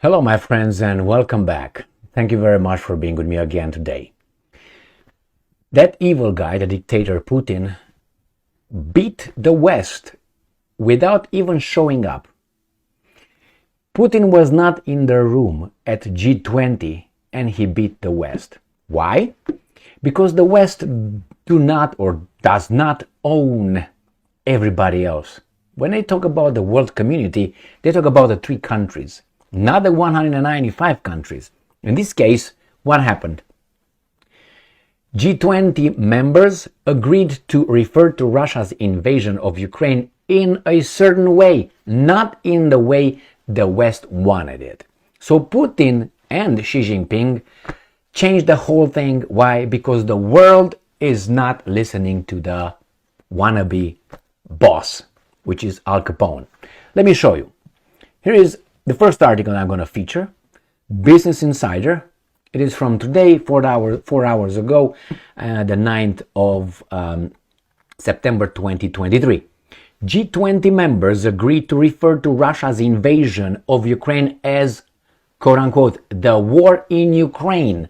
Hello, my friends, and welcome back. Thank you very much for being with me again today. That evil guy, the dictator Putin, beat the West without even showing up. Putin was not in the room at G20 and he beat the West. Why? Because the West do not or does not own everybody else. When they talk about the world community, they talk about the three countries, not the 195 countries. In this case, what happened? G20 members agreed to refer to Russia's invasion of Ukraine in a certain way, not in the way the West wanted it. So Putin and Xi Jinping changed the whole thing. Why? Because the world is not listening to the wannabe boss, which is Al Capone. Let me show you. Here is the first article I'm going to feature, Business Insider. It is from today, 4 hours ago, the 9th of September 2023. G20 members agreed to refer to Russia's invasion of Ukraine as, quote-unquote, the war in Ukraine,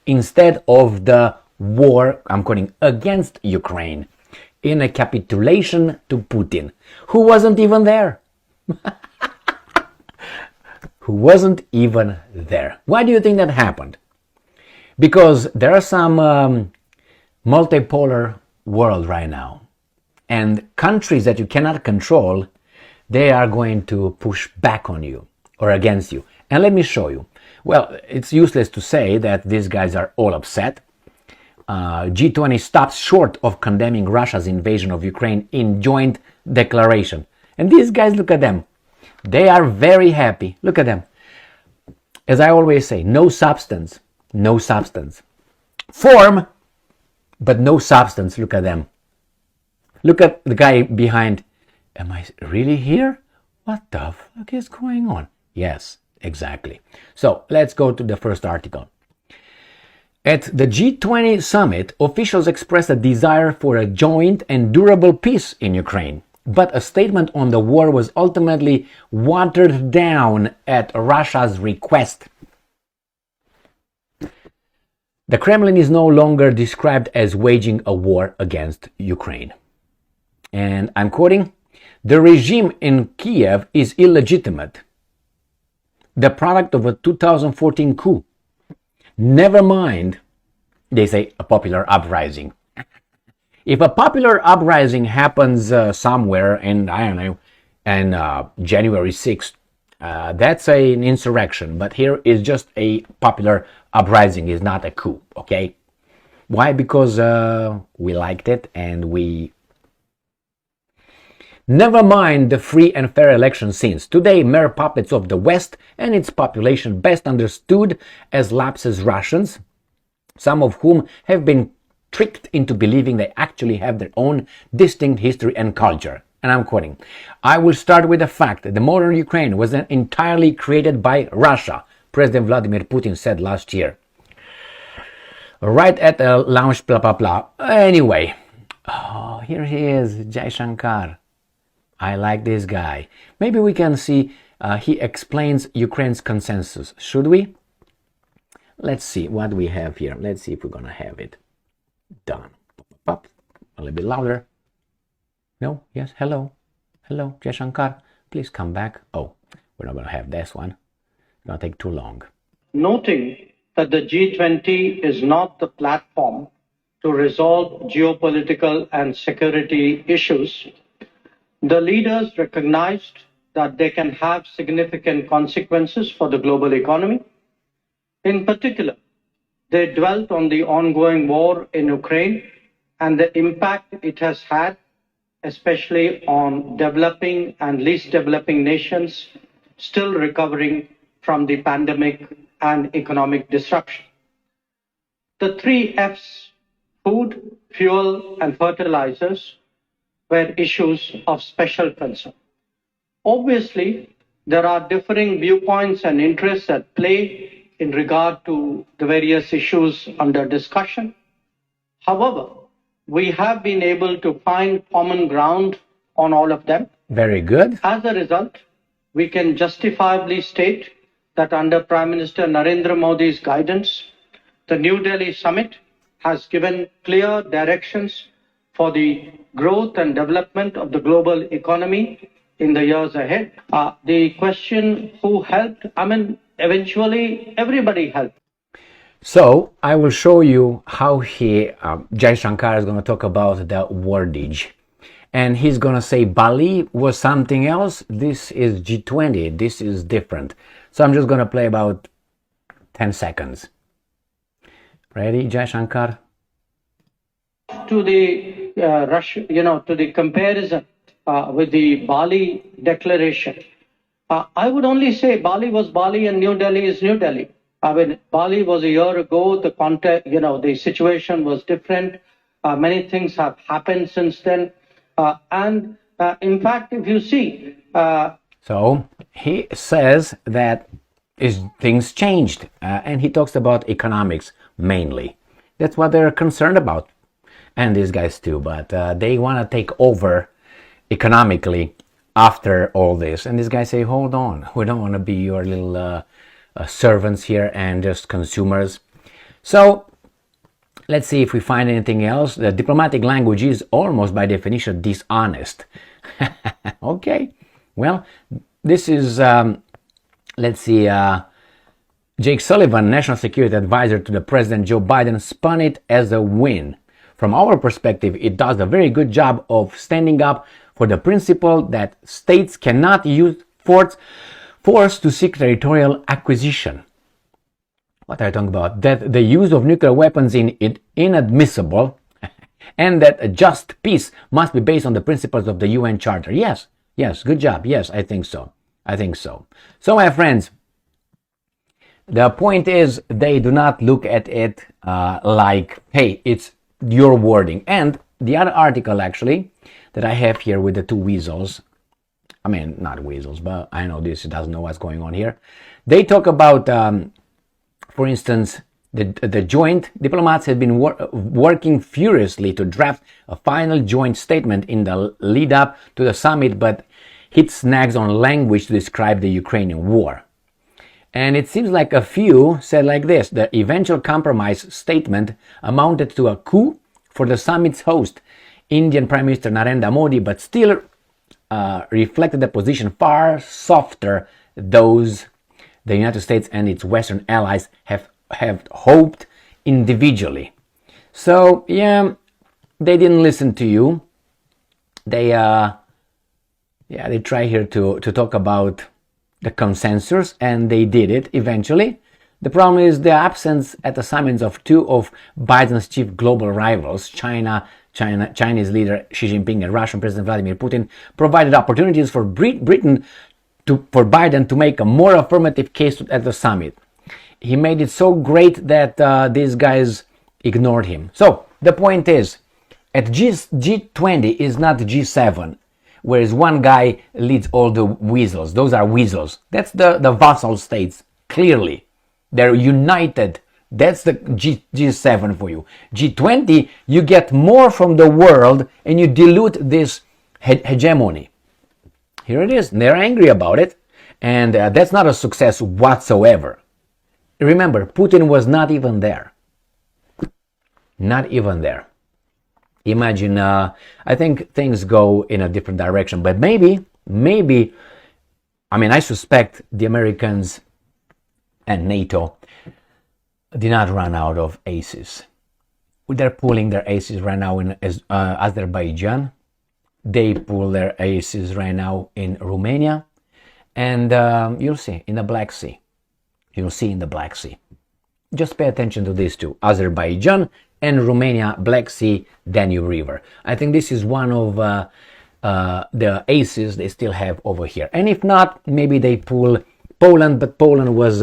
instead of the war, I'm quoting, against Ukraine, in a capitulation to Putin, who wasn't even there. Who wasn't even there. Why do you think that happened? Because there are some multipolar world right now, and countries that you cannot control, they are going to push back on you or against you. And let me show you. Well, it's useless to say that these guys are all upset. G20 stops short of condemning Russia's invasion of Ukraine in joint declaration. And these guys, look at them. They are very happy. Look at them. As I always say, no substance. No substance. Form, but no substance. Look at them. Look at the guy behind. Am I really here? What the fuck is going on? Yes, exactly. So let's go to the first article. At the G20 summit, officials expressed a desire for a joint and durable peace in Ukraine. But a statement on the war was ultimately watered down at Russia's request. The Kremlin is no longer described as waging a war against Ukraine. And I'm quoting, "The regime in Kiev is illegitimate, the product of a 2014 coup. Never mind," they say, "a popular uprising." If a popular uprising happens somewhere in, I don't know, in January 6th, that's an insurrection. But here is just a popular uprising, is not a coup, okay? Why? Because we liked it and we... Never mind the free and fair election scenes. Today, mere puppets of the West and its population, best understood as lapses Russians, some of whom have been tricked into believing they actually have their own distinct history and culture. And I'm quoting, "I will start with the fact that the modern Ukraine was entirely created by Russia," President Vladimir Putin said last year. Right at a lounge, blah, blah, blah. Anyway, here he is, Jai Shankar. I like this guy. Maybe we can see, he explains Ukraine's consensus. Should we? Let's see what we have here. Let's see if we're going to have it done. Up, a little bit louder. No? Yes? Hello? Hello, Jai Shankar? Please come back. Oh, we're not going to have this one. It's going to take too long. Noting that the G20 is not the platform to resolve geopolitical and security issues, the leaders recognized that they can have significant consequences for the global economy. In particular, they dwelt on the ongoing war in Ukraine and the impact it has had, especially on developing and least developing nations still recovering from the pandemic and economic disruption. The three F's, food, fuel, and fertilizers, were issues of special concern. Obviously, there are differing viewpoints and interests at play in regard to the various issues under discussion. However, we have been able to find common ground on all of them. Very good. As a result, we can justifiably state that under Prime Minister Narendra Modi's guidance, the New Delhi summit has given clear directions for the growth and development of the global economy in the years ahead. The question who helped, eventually everybody helped. So I will show you how Jai Shankar is going to talk about the wordage. And he's going to say Bali was something else. This is G20. This is different. So I'm just going to play about 10 seconds. Ready, Jai Shankar? To the to the comparison with the Bali declaration, I would only say Bali was Bali and New Delhi is New Delhi. Bali was a year ago. The context, the situation was different. Many things have happened since then. And in fact, if you see... So he says that things changed. And he talks about economics mainly. That's what they're concerned about. And these guys too. But they want to take over economically after all this. And these guys say, hold on. We don't want to be your little servants here and just consumers. So let's see if we find anything else. The diplomatic language is almost by definition dishonest. Okay, well, this is, let's see, Jake Sullivan, National Security Advisor to the President Joe Biden, spun it as a win. From our perspective, it does a very good job of standing up for the principle that states cannot use force to seek territorial acquisition. What are you talking about? That the use of nuclear weapons is inadmissible and that a just peace must be based on the principles of the UN Charter. Yes, good job. Yes, I think so. So, my friends, the point is they do not look at it like, hey, it's your wording. And the other article, actually, that I have here with the two weasels, not weasels, but I know this doesn't know what's going on here. They talk about, for instance, the joint diplomats have been working furiously to draft a final joint statement in the lead up to the summit, but hit snags on language to describe the Ukrainian war. And it seems like a few said like this: the eventual compromise statement amounted to a coup for the summit's host, Indian Prime Minister Narendra Modi, but still reflected a position far softer those the United States and its Western allies have hoped individually. So yeah, they didn't listen to you. They try here to talk about the consensus, and they did it eventually. The problem is the absence at the summits of two of Biden's chief global rivals, Chinese leader Xi Jinping and Russian President Vladimir Putin, provided opportunities for for Biden to make a more affirmative case at the summit. He made it so great that these guys ignored him. So the point is, at G20 is not G7, whereas one guy leads all the weasels. Those are weasels. That's the vassal states, clearly. They're united. That's the G7 for you. G20, you get more from the world and you dilute this hegemony. Here it is. They're angry about it. And that's not a success whatsoever. Remember, Putin was not even there. Not even there. Imagine, I think things go in a different direction. But maybe, I suspect the Americans and NATO did not run out of aces. They're pulling their aces right now in Azerbaijan. They pull their aces right now in Romania. And you'll see in the Black Sea. You'll see in the Black Sea. Just pay attention to these two, Azerbaijan and Romania, Black Sea, Danube River. I think this is one of the aces they still have over here. And if not, maybe they pull Poland, but Poland was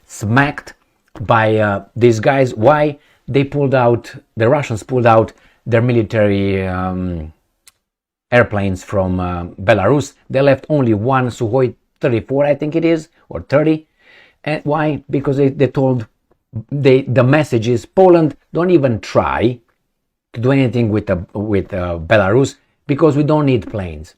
smacked by these guys. Why? The Russians pulled out their military airplanes from Belarus. They left only one Sukhoi 34, I think it is, or 30. And why? Because they told, the message is, Poland, don't even try to do anything with Belarus, because we don't need planes.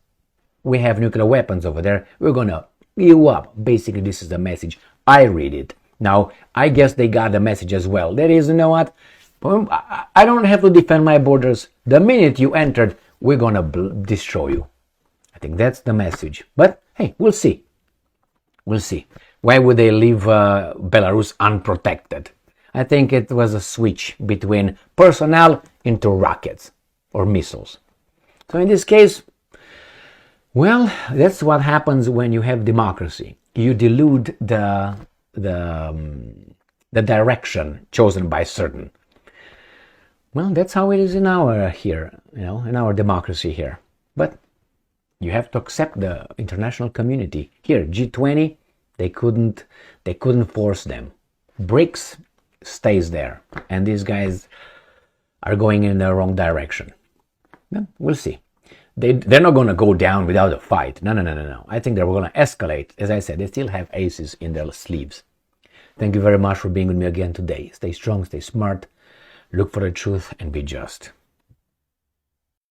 We have nuclear weapons over there. We're gonna you up. Basically, this is the message. I read it. Now, I guess they got the message as well. That is, you know what? I don't have to defend my borders. The minute you entered, we're gonna destroy you. I think that's the message. But hey, we'll see. We'll see. Why would they leave Belarus unprotected? I think it was a switch between personnel into rockets or missiles. So in this case, well, that's what happens when you have democracy. You dilute the direction chosen by certain. Well, that's how it is in our here, you know, in our democracy here. But you have to accept the international community. Here, G20, they couldn't force them. BRICS stays there, and these guys are going in the wrong direction. Well, we'll see. They're not going to go down without a fight. No. I think they're going to escalate. As I said, they still have aces in their sleeves. Thank you very much for being with me again today. Stay strong, stay smart, look for the truth, and be just.